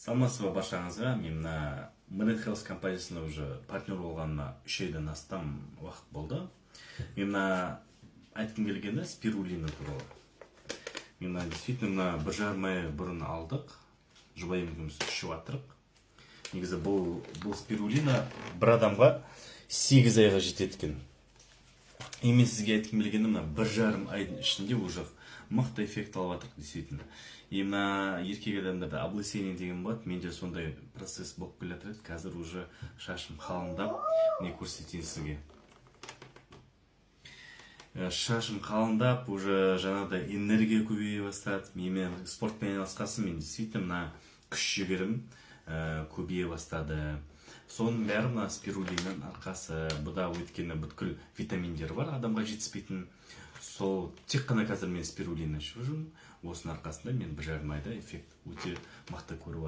Саламатсызбы баршаңызға. Мен мына Minute Health компаниясына уже партнер болғаныма 3 айдан астам уақыт болды. Мен мына айтқым келгені спирулина туралы. Мен мына действительно 1,5 ай бұрын алдық. Жұбайым екеуміз ішіп жатырық. Негізі бұл спирулина бір адамға 8 айға жетеді екен. Мен сізге айтқым келгені мына 1,5 айдың ішінде уже мықты эффект алып жатырық действительно. Мына еркек адамдарда облысение деген болады. Менде сондай процесс болып келе жатыр. Қазір уже шашым қалыңдап, не көрсетейін сізге. Шашым қалыңдап, уже жаңағыдай энергия көбейе бастады. Мен спортпен айналысқасын, мен действительно күш жігерім көбейе бастады. Соның бәрі мына спирулинаның арқасы. Бұда өйткені бүткіл витаминдер бар, адамға жетіспейтін. Сол тек қана қазір мен спирулина ішіп жүрмін. Осының арқасында мен 1,5 айда эффект өте мықты көріп